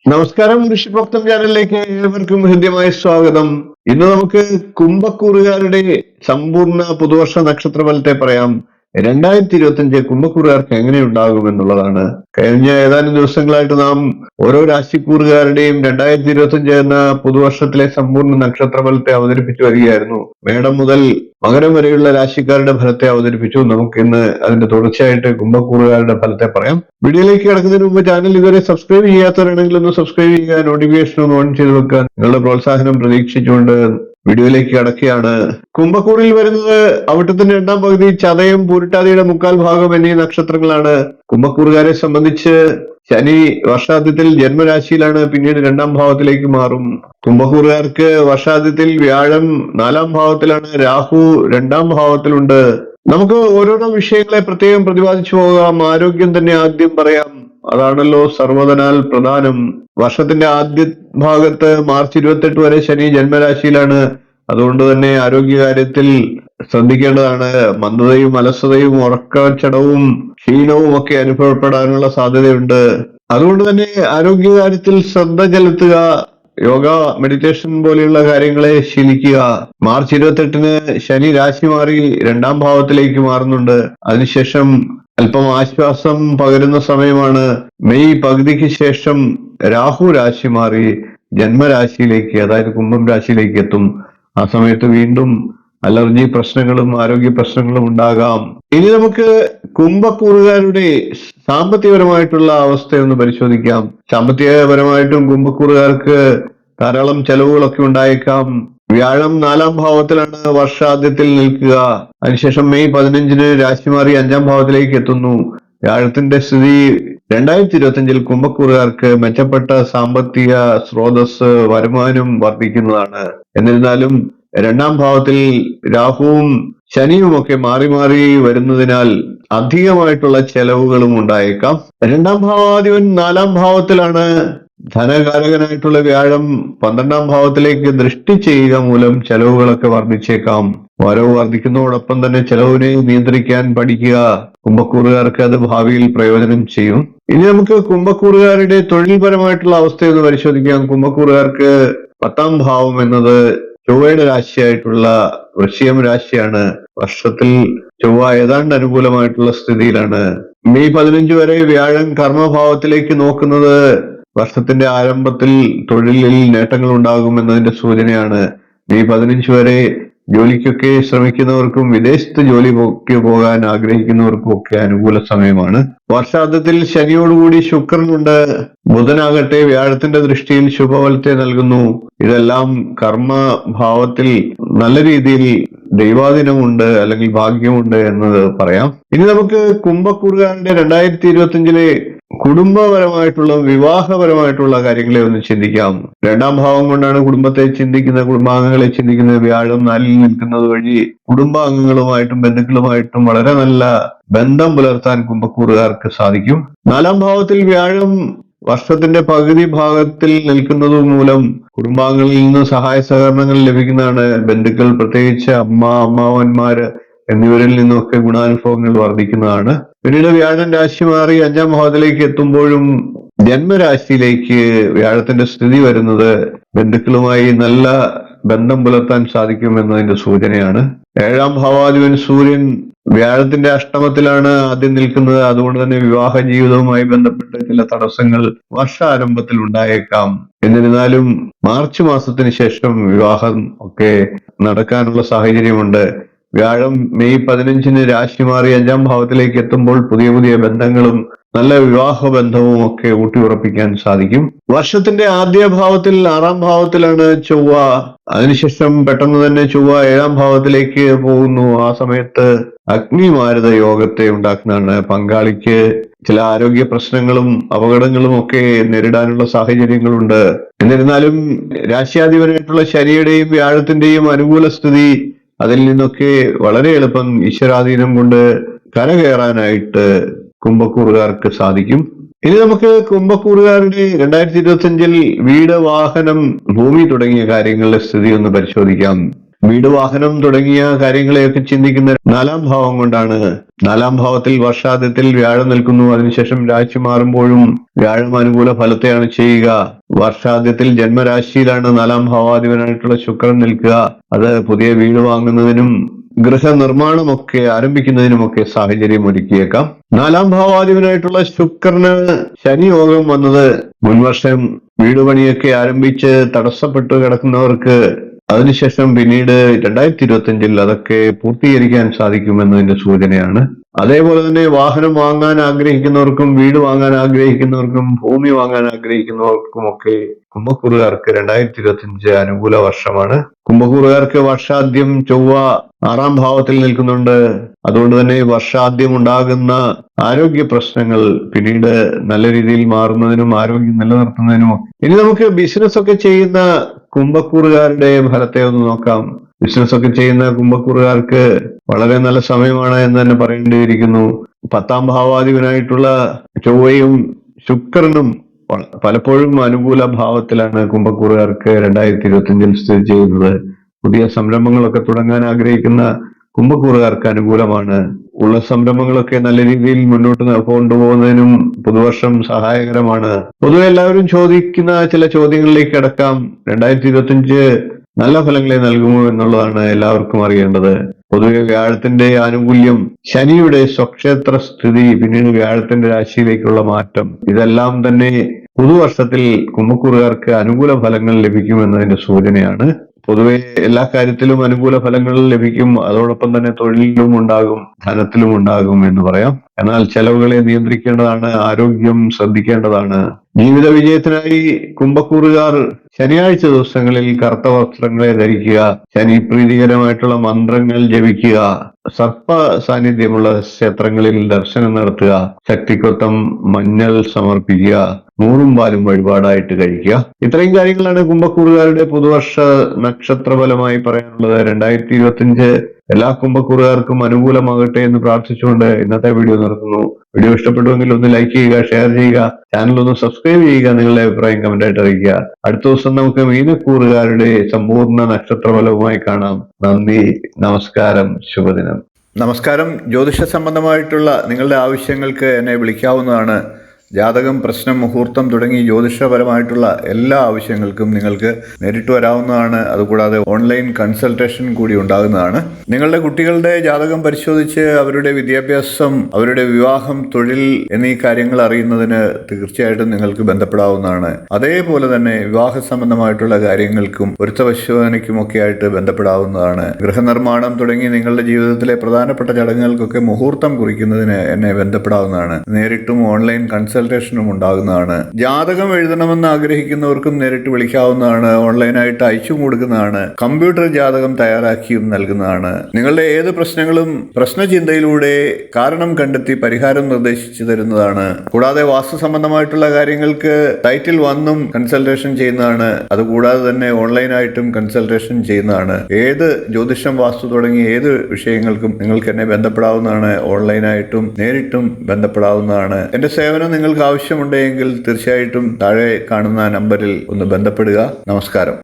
നമസ്കാരം, ഋഷിഭക്തം ചാനലിലേക്ക് ഏവർക്കും ഹൃദ്യമായ സ്വാഗതം. ഇന്ന് നമുക്ക് കുംഭക്കൂറുകാരുടെ സമ്പൂർണ്ണ പുതുവർഷ നക്ഷത്രഫലത്തെ പറയാം. 2025 കുംഭക്കൂറുകാർക്ക് എങ്ങനെയുണ്ടാകും എന്നുള്ളതാണ്. കഴിഞ്ഞ ഏതാനും ദിവസങ്ങളായിട്ട് നാം ഓരോ രാശിക്കൂറുകാരുടെയും 2025 എന്ന പുതുവർഷത്തിലെ സമ്പൂർണ്ണ നക്ഷത്രഫലത്തെ അവതരിപ്പിച്ചു വരികയായിരുന്നു. മേടം മുതൽ മകരം വരെയുള്ള രാശിക്കാരുടെ ഫലത്തെ അവതരിപ്പിച്ചു. നമുക്ക് ഇന്ന് അതിന്റെ തുടർച്ചയായിട്ട് കുംഭക്കൂറുകാരുടെ ഫലത്തെ പറയാം. വീഡിയോയിലേക്ക് കിടക്കുന്നതിന് മുമ്പ് ചാനൽ ഇതുവരെ സബ്സ്ക്രൈബ് ചെയ്യാത്തവരാണെങ്കിൽ ഒന്ന് സബ്സ്ക്രൈബ് ചെയ്യുക, നോട്ടിഫിക്കേഷൻ ഒന്ന് ഓൺ ചെയ്ത് വെക്കുക. നിങ്ങളുടെ പ്രോത്സാഹനം പ്രതീക്ഷിച്ചുകൊണ്ട് വീഡിയോയിലേക്ക് കടക്കുകയാണ്. കുംഭക്കൂറിൽ വരുന്നത് അവിട്ടത്തിന്റെ രണ്ടാം പകുതി, ചതയം, പൂരിട്ടാതിയുടെ മുക്കാൽ ഭാഗം എന്നീ നക്ഷത്രങ്ങളാണ്. കുംഭക്കൂറുകാരെ സംബന്ധിച്ച് ശനി വർഷാദ്യത്തിൽ ജന്മരാശിയിലാണ്, പിന്നീട് രണ്ടാം ഭാവത്തിലേക്ക് മാറും. കുംഭക്കൂറുകാർക്ക് വർഷാദ്യത്തിൽ വ്യാഴം 4-ാം ഭാവത്തിലാണ്, രാഹു 2-ാം ഭാവത്തിലുണ്ട്. നമുക്ക് ഓരോരോ വിഷയങ്ങളെ പ്രത്യേകം പ്രതിപാദിച്ചു പോകാം. ആരോഗ്യം തന്നെ ആദ്യം പറയാം. അതാണല്ലോ സർവ്വതനാൽ പ്രധാനം. വർഷത്തിന്റെ ആദ്യ ഭാഗത്ത് മാർച്ച് 28 വരെ ശനി ജന്മരാശിയിലാണ്. അതുകൊണ്ട് തന്നെ ആരോഗ്യകാര്യത്തിൽ ശ്രദ്ധിക്കേണ്ടതാണ്. മന്ദതയും അലസതയും ഉറക്കച്ചടവും ക്ഷീണവും ഒക്കെ അനുഭവപ്പെടാനുള്ള സാധ്യതയുണ്ട്. അതുകൊണ്ട് തന്നെ ആരോഗ്യകാര്യത്തിൽ ശ്രദ്ധ ചെലുത്തുക. യോഗ, മെഡിറ്റേഷൻ പോലെയുള്ള കാര്യങ്ങളെ ശീലിക്കുക. മാർച്ച് 28-ന് ശനി രാശി മാറി 2-ാം ഭാവത്തിലേക്ക് മാറുന്നുണ്ട്. അതിനുശേഷം അല്പം ആശ്വാസം പകരുന്ന സമയമാണ്. മെയ് പകുതിക്ക് ശേഷം രാഹു രാശി മാറി ജന്മരാശിയിലേക്ക്, അതായത് കുംഭം രാശിയിലേക്ക് എത്തും. ആ സമയത്ത് വീണ്ടും അലർജി പ്രശ്നങ്ങളും ആരോഗ്യ പ്രശ്നങ്ങളും ഉണ്ടാകാം. ഇനി നമുക്ക് കുംഭക്കൂറുകാരുടെ സാമ്പത്തികപരമായിട്ടുള്ള അവസ്ഥയൊന്ന് പരിശോധിക്കാം. സാമ്പത്തികപരമായിട്ടും കുംഭക്കൂറുകാർക്ക് ധാരാളം ചെലവുകളൊക്കെ ഉണ്ടായേക്കാം. വ്യാഴം 4-ാം ഭാവത്തിലാണ് വർഷാദ്യത്തിൽ നിൽക്കുക. അതിനുശേഷം മെയ് 15-ന് രാശി മാറി 5-ാം ഭാവത്തിലേക്ക് എത്തുന്നു. വ്യാഴത്തിന്റെ സ്ഥിതി 2025-ൽ കുംഭക്കൂറുകാർക്ക് മെച്ചപ്പെട്ട സാമ്പത്തിക സ്രോതസ്, വരുമാനം വർദ്ധിക്കുന്നതാണ്. എന്നിരുന്നാലും 2-ാം ഭാവത്തിൽ രാഹുവും ശനിയും ഒക്കെ മാറി മാറി വരുന്നതിനാൽ അധികമായിട്ടുള്ള ചെലവുകളും ഉണ്ടായേക്കാം. 2-ാം ഭാവാധിപൻ 4-ാം ഭാവത്തിലാണ്. ധനകാരകനായിട്ടുള്ള വ്യാഴം 12-ാം ഭാവത്തിലേക്ക് ദൃഷ്ടി ചെയ്യുക മൂലം ചെലവുകളൊക്കെ വർദ്ധിച്ചേക്കാം. വരവ് വർദ്ധിക്കുന്നതോടൊപ്പം തന്നെ ചെലവിനെ നിയന്ത്രിക്കാൻ പഠിക്കുക. കുംഭക്കൂറുകാർക്ക് അത് ഭാവിയിൽ പ്രയോജനം ചെയ്യും. ഇനി നമുക്ക് കുംഭക്കൂറുകാരുടെ തൊഴിൽപരമായിട്ടുള്ള അവസ്ഥയൊന്ന് പരിശോധിക്കാം. കുംഭക്കൂറുകാർക്ക് 10-ാം ഭാവം എന്നത് ചൊവ്വയുടെ രാശിയായിട്ടുള്ള വൃശ്ചികം രാശിയാണ്. വർഷത്തിൽ ചൊവ്വ ഏതാണ്ട് അനുകൂലമായിട്ടുള്ള സ്ഥിതിയിലാണ്. മെയ് 15 വരെ വ്യാഴം കർമ്മഭാവത്തിലേക്ക് നോക്കുന്നത് വർഷത്തിന്റെ ആരംഭത്തിൽ തൊഴിലിൽ നേട്ടങ്ങൾ ഉണ്ടാകും എന്നതിന്റെ സൂചനയാണ്. മെയ് 15 വരെ ജോലിക്കൊക്കെ ശ്രമിക്കുന്നവർക്കും വിദേശത്ത് ജോലിക്ക് പോകാൻ ആഗ്രഹിക്കുന്നവർക്കും ഒക്കെ അനുകൂല സമയമാണ്. വർഷാന്ത്യത്തിൽ ശനിയോടുകൂടി ശുക്രനുണ്ട്. ബുധനാകട്ടെ വ്യാഴത്തിന്റെ ദൃഷ്ടിയിൽ ശുഭഫലത്തെ നൽകുന്നു. ഇതെല്ലാം കർമ്മഭാവത്തിൽ നല്ല രീതിയിൽ ദൈവാധീനമുണ്ട്, അല്ലെങ്കിൽ ഭാഗ്യമുണ്ട് എന്നത് പറയാം. ഇനി നമുക്ക് കുംഭക്കൂറുകാരുടെ 2025-ലെ കുടുംബപരമായിട്ടുള്ള വിവാഹപരമായിട്ടുള്ള കാര്യങ്ങളെ ഒന്ന് ചിന്തിക്കാം. 2-ാം ഭാവം കൊണ്ടാണ് കുടുംബത്തെ ചിന്തിക്കുന്നത്, കുടുംബാംഗങ്ങളെ ചിന്തിക്കുന്നത്. വ്യാഴം 4-ൽ നിൽക്കുന്നത് വഴി കുടുംബാംഗങ്ങളുമായിട്ടും ബന്ധുക്കളുമായിട്ടും വളരെ നല്ല ബന്ധം പുലർത്താൻ കുംഭക്കൂറുകാർക്ക് സാധിക്കും. 4-ാം ഭാവത്തിൽ വ്യാഴം വർഷത്തിന്റെ പകുതി ഭാഗത്തിൽ നിൽക്കുന്നത് മൂലം കുടുംബാംഗങ്ങളിൽ നിന്ന് സഹായ സഹകരണങ്ങൾ ലഭിക്കുന്നതാണ്. ബന്ധുക്കൾ, പ്രത്യേകിച്ച് അമ്മ, അമ്മാവന്മാര് എന്നിവരിൽ നിന്നൊക്കെ ഗുണാനുഭവങ്ങൾ വർദ്ധിക്കുന്നതാണ്. പിന്നീട് വ്യാഴം രാശി മാറി 5-ാം ഭാവത്തിലേക്ക് എത്തുമ്പോഴും ജന്മരാശിയിലേക്ക് വ്യാഴത്തിന്റെ സ്ഥിതി വരുന്നത് ബന്ധുക്കളുമായി നല്ല ബന്ധം പുലർത്താൻ സാധിക്കും എന്നതിന്റെ സൂചനയാണ്. 7-ാം ഭാവാധിപൻ സൂര്യൻ വ്യാഴത്തിന്റെ അഷ്ടമത്തിലാണ് ആദ്യം നിൽക്കുന്നത്. അതുകൊണ്ട് തന്നെ വിവാഹ ജീവിതവുമായി ബന്ധപ്പെട്ട് ചില തടസ്സങ്ങൾ വർഷാരംഭത്തിൽ ഉണ്ടായേക്കാം. എന്നിരുന്നാലും മാർച്ച് മാസത്തിന് ശേഷം വിവാഹം ഒക്കെ നടക്കാനുള്ള സാഹചര്യമുണ്ട്. വ്യാഴം മെയ് 15-ന് രാശി മാറി 5-ാം ഭാവത്തിലേക്ക് എത്തുമ്പോൾ പുതിയ പുതിയ ബന്ധങ്ങളും നല്ല വിവാഹ ബന്ധവും ഒക്കെ ഊട്ടിയുറപ്പിക്കാൻ സാധിക്കും. വർഷത്തിന്റെ ആദ്യ ഭാവത്തിൽ 6-ാം ഭാവത്തിലാണ് ചൊവ്വ. അതിനുശേഷം പെട്ടെന്ന് തന്നെ ചൊവ്വ 7-ാം ഭാവത്തിലേക്ക് പോകുന്നു. ആ സമയത്ത് അഗ്നിമാരുത യോഗത്തെ ഉണ്ടാക്കുന്നതാണ്. പങ്കാളിക്ക് ചില ആരോഗ്യ പ്രശ്നങ്ങളും അപകടങ്ങളും ഒക്കെ നേരിടാനുള്ള സാഹചര്യങ്ങളുണ്ട്. എന്നിരുന്നാലും രാശ്യാധിപനായിട്ടുള്ള ശനിയുടെയും വ്യാഴത്തിന്റെയും അനുകൂല സ്ഥിതി, അതിൽ നിന്നൊക്കെ വളരെ എളുപ്പം ഈശ്വരാധീനം കൊണ്ട് കരകയറാനായിട്ട് കുംഭക്കൂറുകാർക്ക് സാധിക്കും. ഇനി നമുക്ക് കുംഭക്കൂറുകാരുടെ 2025-ൽ വീട്, വാഹനം, ഭൂമി തുടങ്ങിയ കാര്യങ്ങളുടെ സ്ഥിതി ഒന്ന് പരിശോധിക്കാം. വീട്, വാഹനം തുടങ്ങിയ കാര്യങ്ങളെയൊക്കെ ചിന്തിക്കുന്ന 4-ാം ഭാവം കൊണ്ടാണ്. 4-ാം ഭാവത്തിൽ വർഷാദ്യത്തിൽ വ്യാഴം നിൽക്കുന്നു. അതിനുശേഷം രാശി മാറുമ്പോഴും വ്യാഴം അനുകൂല ഫലത്തെയാണ് ചെയ്യുക. വർഷാദ്യത്തിൽ ജന്മരാശിയിലാണ് 4-ാം ഭാവാധിപനായിട്ടുള്ള ശുക്രൻ നിൽക്കുക. അത് പുതിയ വീട് വാങ്ങുന്നതിനും ഗൃഹനിർമ്മാണമൊക്കെ ആരംഭിക്കുന്നതിനുമൊക്കെ സാഹചര്യം ഒരുക്കിയേക്കാം. 4-ാം ഭാവാധിപനായിട്ടുള്ള ശുക്രന് ശനി യോഗം വന്നത് മുൻവർഷം വീട് പണിയൊക്കെ ആരംഭിച്ച് തടസ്സപ്പെട്ടു കിടക്കുന്നവർക്ക് അതിനുശേഷം പിന്നീട് 2025 അതൊക്കെ പൂർത്തീകരിക്കാൻ സാധിക്കുമെന്നതിന്റെ സൂചനയാണ്. അതേപോലെ തന്നെ വാഹനം വാങ്ങാൻ ആഗ്രഹിക്കുന്നവർക്കും വീട് വാങ്ങാൻ ആഗ്രഹിക്കുന്നവർക്കും ഭൂമി വാങ്ങാൻ ആഗ്രഹിക്കുന്നവർക്കുമൊക്കെ കുംഭക്കൂറുകാർക്ക് 2025 അനുകൂല വർഷമാണ്. കുംഭക്കൂറുകാർക്ക് വർഷാദ്യം ചൊവ്വ 6-ാം ഭാവത്തിൽ നിൽക്കുന്നുണ്ട്. അതുകൊണ്ട് തന്നെ വർഷാദ്യം ഉണ്ടാകുന്ന ആരോഗ്യ പ്രശ്നങ്ങൾ പിന്നീട് നല്ല രീതിയിൽ മാറുന്നതിനും ആരോഗ്യം നിലനിർത്തുന്നതിനും ഇനി നമുക്ക് ബിസിനസ് ഒക്കെ ചെയ്യുന്ന കുംഭക്കൂറുകാരുടെ ഫലത്തെ ഒന്ന് നോക്കാം. ബിസിനസ് ഒക്കെ ചെയ്യുന്ന കുംഭക്കൂറുകാർക്ക് വളരെ നല്ല സമയമാണ് എന്ന് തന്നെ പറയേണ്ടിയിരിക്കുന്നു. 10-ാം ഭാവാധിപനായിട്ടുള്ള ചൊവ്വയും ശുക്രനും പലപ്പോഴും അനുകൂല ഭാവത്തിലാണ് കുംഭക്കൂറുകാർക്ക് 2025 സ്ഥിതി ചെയ്യുന്നത്. പുതിയ സംരംഭങ്ങളൊക്കെ തുടങ്ങാൻ ആഗ്രഹിക്കുന്ന കുംഭക്കൂറുകാർക്ക് അനുകൂലമാണ്. ഉള്ള സംരംഭങ്ങളൊക്കെ നല്ല രീതിയിൽ മുന്നോട്ട് കൊണ്ടുപോകുന്നതിനും പുതുവർഷം സഹായകരമാണ്. പൊതുവെ എല്ലാവരും ചോദിക്കുന്ന ചില ചോദ്യങ്ങളിലേക്ക് കടക്കാം. 2025 നല്ല ഫലങ്ങളെ നൽകുമോ എന്നുള്ളതാണ് എല്ലാവർക്കും അറിയേണ്ടത്. പൊതുവെ വ്യാഴത്തിന്റെ ആനുകൂല്യം, ശനിയുടെ സ്വക്ഷേത്ര സ്ഥിതി, പിന്നീട് വ്യാഴത്തിന്റെ രാശിയിലേക്കുള്ള മാറ്റം, ഇതെല്ലാം തന്നെ പുതുവർഷത്തിൽ കുംഭക്കൂറുകാർക്ക് അനുകൂല ഫലങ്ങൾ ലഭിക്കുമെന്നതിന്റെ സൂചനയാണ്. പൊതുവെ എല്ലാ കാര്യത്തിലും അനുകൂല ഫലങ്ങൾ ലഭിക്കും. അതോടൊപ്പം തന്നെ തൊഴിലിലും ഉണ്ടാകും, ധനത്തിലും ഉണ്ടാകും എന്ന് പറയാം. എന്നാൽ ചെലവുകളെ നിയന്ത്രിക്കേണ്ടതാണ്, ആരോഗ്യം ശ്രദ്ധിക്കേണ്ടതാണ്. ജീവിത വിജയത്തിനായി കുംഭക്കൂറുകാർ ശനിയാഴ്ച ദിവസങ്ങളിൽ കറുത്ത വസ്ത്രങ്ങളെ ധരിക്കുക, ശനി പ്രീതികരമായിട്ടുള്ള മന്ത്രങ്ങൾ ജപിക്കുക, സർപ്പ സാന്നിധ്യമുള്ള ക്ഷേത്രങ്ങളിൽ ദർശനം നടത്തുക, ശക്തിക്കൊത്തം മഞ്ഞൾ സമർപ്പിക്കുക, നൂറും പാലും വഴിപാടായിട്ട് കഴിക്കുക. ഇത്രയും കാര്യങ്ങളാണ് കുംഭക്കൂറുകാരുടെ പുതുവർഷ നക്ഷത്രഫലമായി പറയാനുള്ളത്. 2025 എല്ലാ കുംഭക്കൂറുകാർക്കും അനുകൂലമാകട്ടെ എന്ന് പ്രാർത്ഥിച്ചുകൊണ്ട് ഇന്നത്തെ വീഡിയോ നിർത്തുന്നു. വീഡിയോ ഇഷ്ടപ്പെട്ടുവെങ്കിൽ ഒന്ന് ലൈക്ക് ചെയ്യുക, ഷെയർ ചെയ്യുക, ചാനൽ ഒന്ന് സബ്സ്ക്രൈബ് ചെയ്യുക, നിങ്ങളുടെ അഭിപ്രായം കമന്റ് ആയിട്ട് അറിയിക്കുക. അടുത്ത ദിവസം നമുക്ക് മീനക്കൂറുകാരുടെ സമ്പൂർണ്ണ നക്ഷത്രഫലവുമായി കാണാം. നന്ദി, നമസ്കാരം, ശുഭദിനം. നമസ്കാരം. ജ്യോതിഷ സംബന്ധമായിട്ടുള്ള നിങ്ങളുടെ ആവശ്യങ്ങൾക്ക് എന്നെ വിളിക്കാവുന്നതാണ്. ജാതകം, പ്രശ്നം, മുഹൂർത്തം തുടങ്ങി ജ്യോതിഷപരമായിട്ടുള്ള എല്ലാ ആവശ്യങ്ങൾക്കും നിങ്ങൾക്ക് നേരിട്ട് വരാവുന്നതാണ്. അതുകൂടാതെ ഓൺലൈൻ കൺസൾട്ടേഷൻ കൂടി ഉണ്ടാകുന്നതാണ്. നിങ്ങളുടെ കുട്ടികളുടെ ജാതകം പരിശോധിച്ച് അവരുടെ വിദ്യാഭ്യാസം, അവരുടെ വിവാഹം, തൊഴിൽ എന്നീ കാര്യങ്ങൾ അറിയുന്നതിന് തീർച്ചയായിട്ടും നിങ്ങൾക്ക് ബന്ധപ്പെടാവുന്നതാണ്. അതേപോലെ തന്നെ വിവാഹ സംബന്ധമായിട്ടുള്ള കാര്യങ്ങൾക്കും പൊരുത്തപരിശോധനയ്ക്കുമൊക്കെ ആയിട്ട് ബന്ധപ്പെടാവുന്നതാണ്. ഗൃഹനിർമ്മാണം തുടങ്ങി നിങ്ങളുടെ ജീവിതത്തിലെ പ്രധാനപ്പെട്ട ചടങ്ങുകൾക്കൊക്കെ മുഹൂർത്തം കുറിക്കുന്നതിന് എന്നെ ബന്ധപ്പെടാവുന്നതാണ്. നേരിട്ടും ഓൺലൈൻ കൺസൾട്ടേഷനും ഉണ്ടാകുന്നതാണ്. ജാതകം എഴുതണമെന്ന് ആഗ്രഹിക്കുന്നവർക്കും നേരിട്ട് വിളിക്കാവുന്നതാണ്. ഓൺലൈനായിട്ട് അയച്ചും കൊടുക്കുന്നതാണ്. കമ്പ്യൂട്ടർ ജാതകം തയ്യാറാക്കിയും നൽകുന്നതാണ്. നിങ്ങളുടെ ഏത് പ്രശ്നങ്ങളും പ്രശ്നചിന്തയിലൂടെ കാരണം കണ്ടെത്തി പരിഹാരം നിർദ്ദേശിച്ചു തരുന്നതാണ്. കൂടാതെ വാസ്തു സംബന്ധമായിട്ടുള്ള കാര്യങ്ങൾക്ക് ടൈറ്റിൽ വന്നും കൺസൾട്ടേഷൻ ചെയ്യുന്നതാണ്. അതുകൂടാതെ തന്നെ ഓൺലൈനായിട്ടും കൺസൾട്ടേഷൻ ചെയ്യുന്നതാണ്. ഏത് ജ്യോതിഷം, വാസ്തു തുടങ്ങിയ ഏത് വിഷയങ്ങൾക്കും നിങ്ങൾക്ക് എന്നെ ബന്ധപ്പെടാവുന്നതാണ്. ഓൺലൈനായിട്ടും നേരിട്ടും ബന്ധപ്പെടാവുന്നതാണ്. എന്റെ സേവനം നിങ്ങൾക്ക് ആവശ്യമുണ്ടെങ്കിൽ തീർച്ചയായിട്ടും താഴെ കാണുന്ന നമ്പറിൽ ഒന്ന് ബന്ധപ്പെടുക. നമസ്കാരം.